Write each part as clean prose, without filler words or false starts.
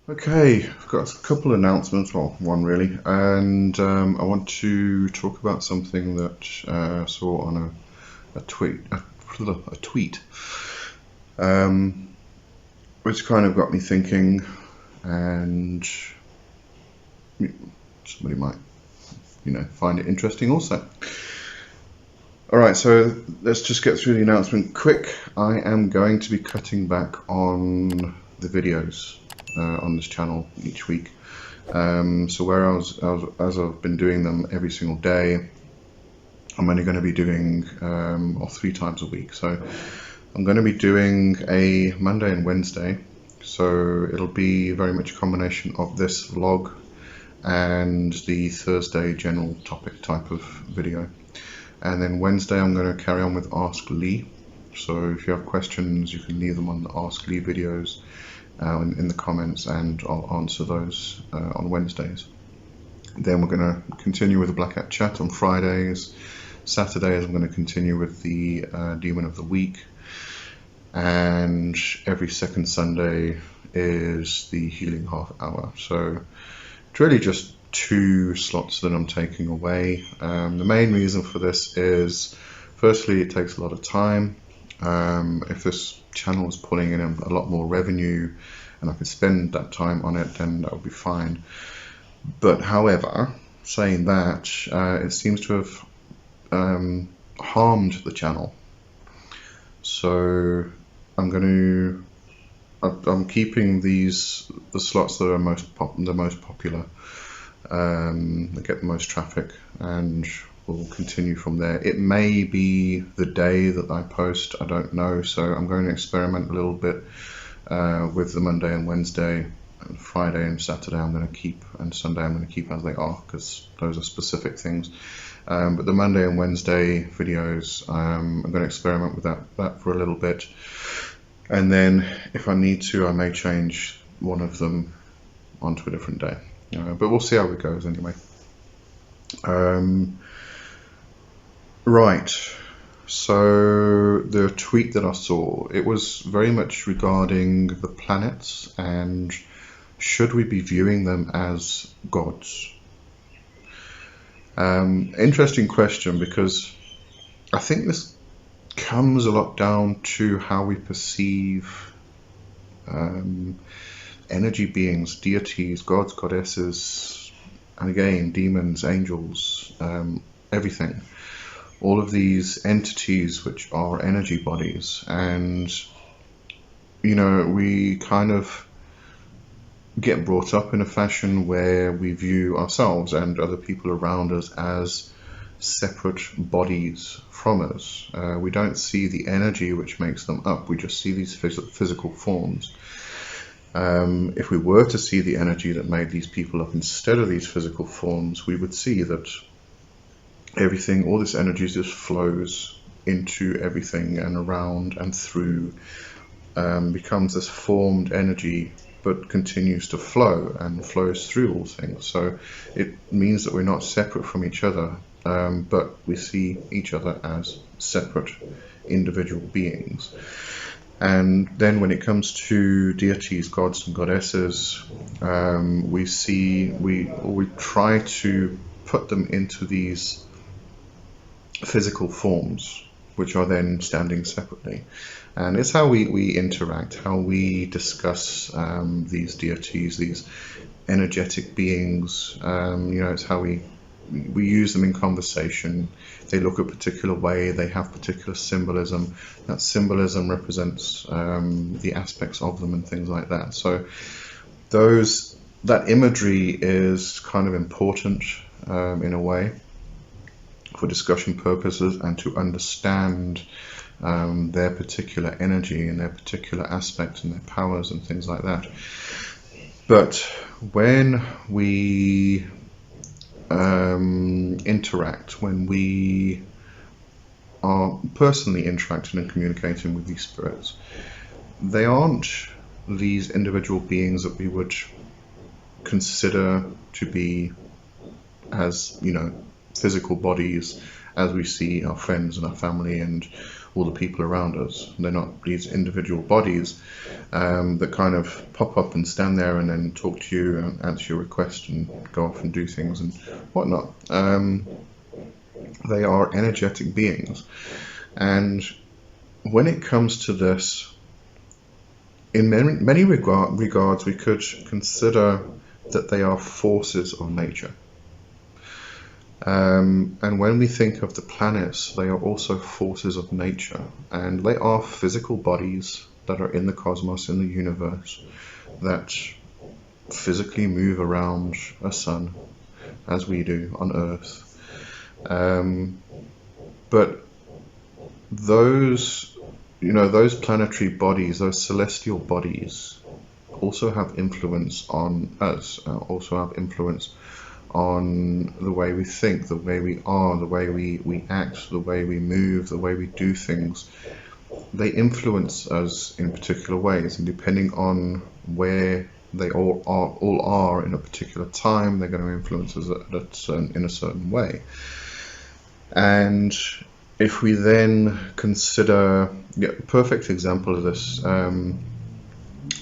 Okay, I've got a couple of announcements, well, one really, and I want to talk about something that I saw on a tweet, which kind of got me thinking, and somebody might, find it interesting also. All right, so let's just get through the announcement quick. I am going to be cutting back on the videos on this channel each week. So whereas as I've been doing them every single day, I'm only going to be doing 3 times a week. So I'm going to be doing a Monday and Wednesday. So it'll be very much a combination of this vlog and the Thursday general topic type of video. And then Wednesday I'm going to carry on with Ask Lee. So if you have questions, you can leave them on the Ask Lee videos in the comments, and I'll answer those on Wednesdays. Then we're going to continue with the Black Hat Chat on Fridays. Saturdays I'm going to continue with the Demon of the Week. And every second Sunday is the Healing Half Hour. So it's really just 2 slots that I'm taking away. The main reason for this is, firstly, it takes a lot of time. If this channel was pulling in a lot more revenue and I could spend that time on it, then that would be fine. But however, saying that, it seems to have harmed the channel. So I'm keeping the slots that are the most popular, that get the most traffic, and we'll continue from there. It may be the day that I post, I don't know, so I'm going to experiment a little bit with the Monday and Wednesday. And Friday and Saturday I'm going to keep, and Sunday I'm going to keep as they are, because those are specific things. But the Monday and Wednesday videos, I'm going to experiment with that for a little bit, and then if I need to, I may change one of them onto a different day. But we'll see how it goes anyway. Right, so the tweet that I saw, it was very much regarding the planets and should we be viewing them as gods? Interesting question, because I think this comes a lot down to how we perceive energy beings, deities, gods, goddesses, and again, demons, angels, everything. All of these entities which are energy bodies, and we kind of get brought up in a fashion where we view ourselves and other people around us as separate bodies from us. We don't see the energy which makes them up, we just see these physical forms. If we were to see the energy that made these people up instead of these physical forms, we would see that everything, all this energy just flows into everything and around and through, becomes this formed energy, but continues to flow and flows through all things. So it means that we're not separate from each other, but we see each other as separate individual beings. And then when it comes to deities, gods and goddesses, we try to put them into these physical forms, which are then standing separately. And it's how we interact, how we discuss these deities, these energetic beings. It's how we use them in conversation. They look a particular way, they have particular symbolism. That symbolism represents the aspects of them and things like that. So that imagery is kind of important in a way for discussion purposes and to understand their particular energy and their particular aspects and their powers and things like that. But when we interact, when we are personally interacting and communicating with these spirits, they aren't these individual beings that we would consider to be as, physical bodies as we see our friends and our family and all the people around us. They're not these individual bodies that kind of pop up and stand there and then talk to you and answer your request and go off and do things and whatnot. They are energetic beings. And when it comes to this, in many regards, we could consider that they are forces of nature. And when we think of the planets, they are also forces of nature, and they are physical bodies that are in the cosmos, in the universe, that physically move around a sun as we do on Earth. But those planetary bodies, those celestial bodies, also have influence on us, also have influence on the way we think, the way we are, the way we act, the way we move, the way we do things. They influence us in particular ways, and depending on where they all are in a particular time, they're going to influence us in a certain way. And if we then consider, a perfect example of this,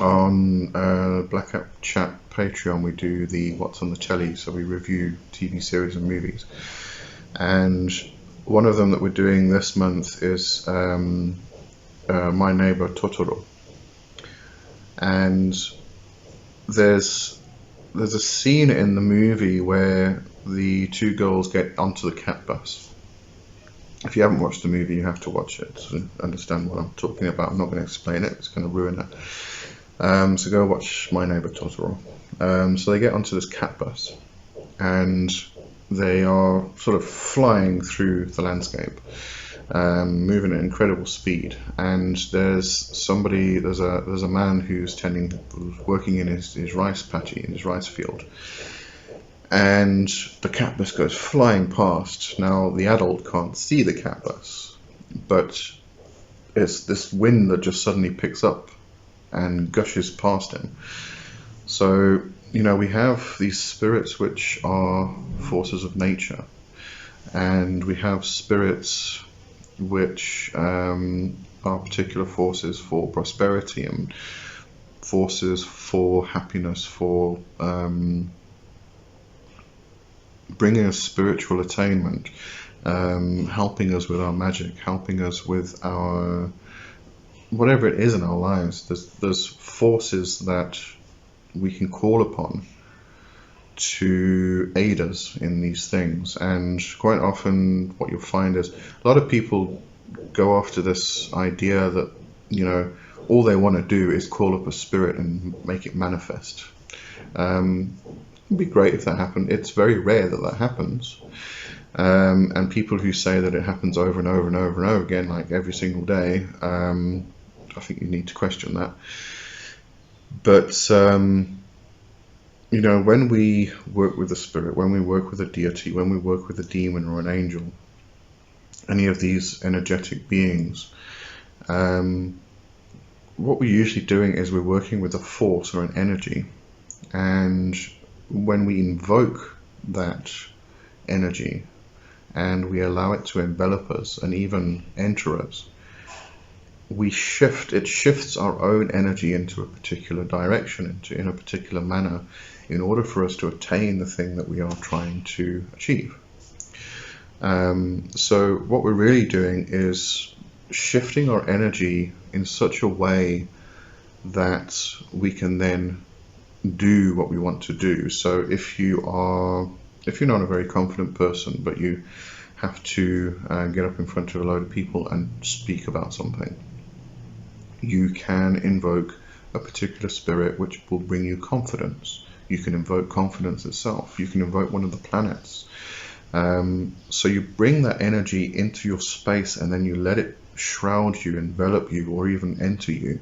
on Black Hat Chat Patreon, we do the What's on the Telly, so we review TV series and movies. And one of them that we're doing this month is My Neighbor Totoro. And there's a scene in the movie where the two girls get onto the cat bus. If you haven't watched the movie, you have to watch it to understand what I'm talking about. I'm not going to explain it, it's going to ruin it. So go watch My Neighbor Totoro. So they get onto this cat bus, and they are sort of flying through the landscape, moving at incredible speed. And there's a man who's working in his rice patchy, in his rice field. And the cat bus goes flying past. Now the adult can't see the cat bus, but it's this wind that just suddenly picks up and gushes past him. So, we have these spirits which are forces of nature, and we have spirits which are particular forces for prosperity and forces for happiness, for bringing us spiritual attainment, helping us with our magic, helping us with our whatever it is in our lives. There's forces that we can call upon to aid us in these things. And quite often what you'll find is a lot of people go after this idea that all they want to do is call up a spirit and make it manifest. It'd be great if that happened. It's very rare that happens. And people who say that it happens over and over and over and over again, like every single day, I think you need to question that. But when we work with a spirit, when we work with a deity, when we work with a demon or an angel, any of these energetic beings, what we're usually doing is we're working with a force or an energy. And when we invoke that energy and we allow it to envelop us and even enter us, it shifts our own energy into a particular direction, in a particular manner, in order for us to attain the thing that we are trying to achieve. So what we're really doing is shifting our energy in such a way that we can then do what we want to do. So if you're not a very confident person, but you have to get up in front of a load of people and speak about something, you can invoke a particular spirit which will bring you confidence. You can invoke confidence itself. You can invoke one of the planets. So you bring that energy into your space, and then you let it shroud you, envelop you, or even enter you.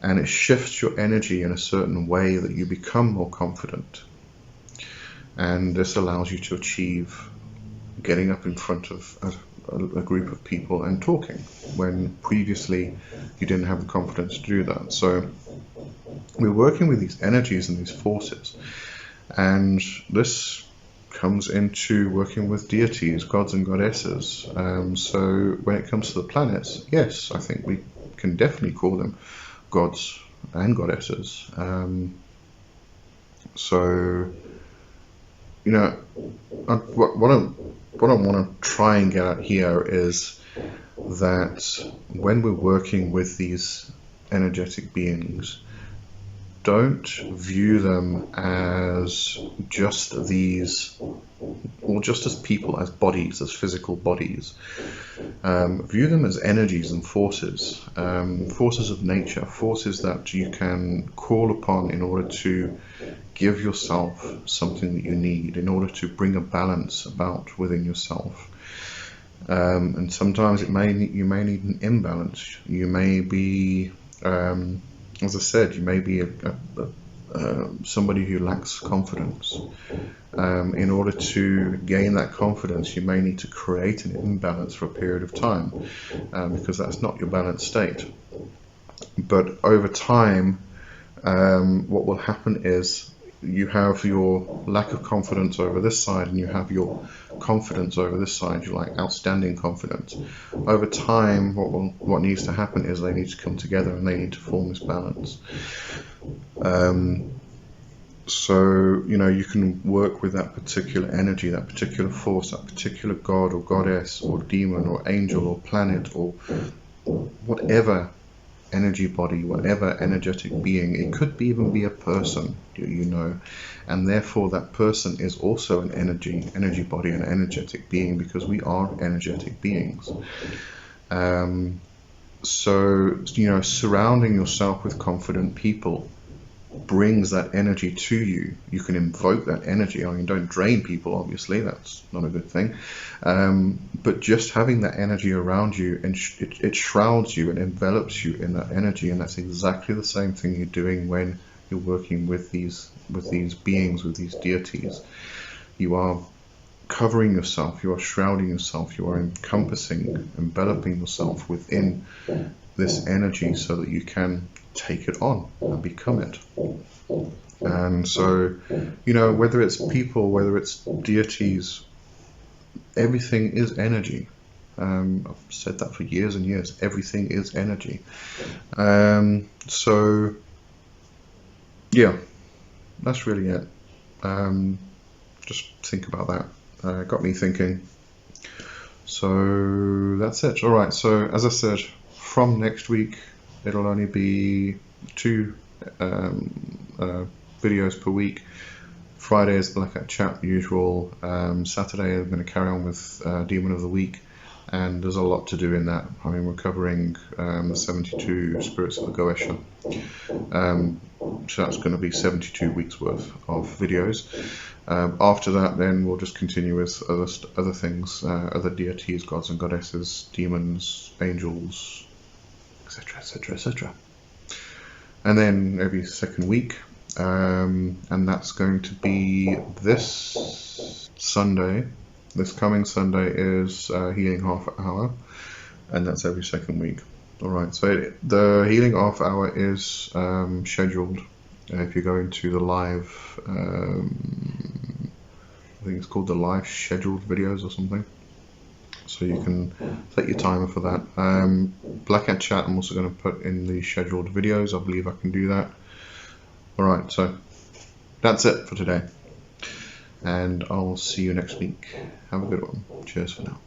And it shifts your energy in a certain way that you become more confident. And this allows you to achieve getting up in front of a group of people and talking, when previously you didn't have the confidence to do that. So we're working with these energies and these forces, and this comes into working with deities, gods and goddesses. So when it comes to the planets, yes, I think we can definitely call them gods and goddesses. So, you know, what I want to try and get at here is that when we're working with these energetic beings, don't view them as just these, or just as people, as bodies, as physical bodies. View them as energies and forces, forces of nature, forces that you can call upon in order to give yourself something that you need, in order to bring a balance about within yourself. And sometimes you may need an imbalance. You may be, as I said, you may be somebody who lacks confidence. In order to gain that confidence, you may need to create an imbalance for a period of time, because that's not your balanced state. But over time, what will happen is you have your lack of confidence over this side, and you have your confidence over this side, your like outstanding confidence. Over time, what needs to happen is they need to come together and they need to form this balance. So, you know, you can work with that particular energy, that particular force, that particular god or goddess or demon or angel or planet or whatever energy body, whatever energetic being. It could even be a person, you know, and therefore that person is also an energy body, an energetic being, because we are energetic beings. So, you know, surrounding yourself with confident people brings that energy to you. You can invoke that energy. I mean, don't drain people, obviously, that's not a good thing. But just having that energy around you, and it shrouds you and envelops you in that energy, and that's exactly the same thing you're doing when you're working with these beings, with these deities. You are covering yourself, you are shrouding yourself, you are enveloping yourself within this energy so that you can take it on and become it. And so, you know, whether it's people, whether it's deities, everything is energy. I've said that for years and years. Everything is energy. So, yeah, that's really it. Just think about that. Got me thinking. So that's it. All right. So as I said, from next week, it'll only be 2 videos per week. Friday is Black Hat Chat, usual. Saturday I'm going to carry on with Demon of the Week, and there's a lot to do in that. I mean, we're covering the 72 Spirits of the Goetia. So that's going to be 72 weeks worth of videos. After that, then we'll just continue with other things, other deities, gods and goddesses, demons, angels, etc., etc., etc. And then every second week, and that's going to be this Sunday. This coming Sunday is Healing Half Hour, and that's every second week. Alright, so the Healing Half Hour is scheduled. If you go into the live, I think it's called the live scheduled videos or something. So you can set your timer for that. Black Hat Chat I'm also going to put in the scheduled videos. I believe I can do that. Alright, so that's it for today. And I'll see you next week. Have a good one. Cheers for now.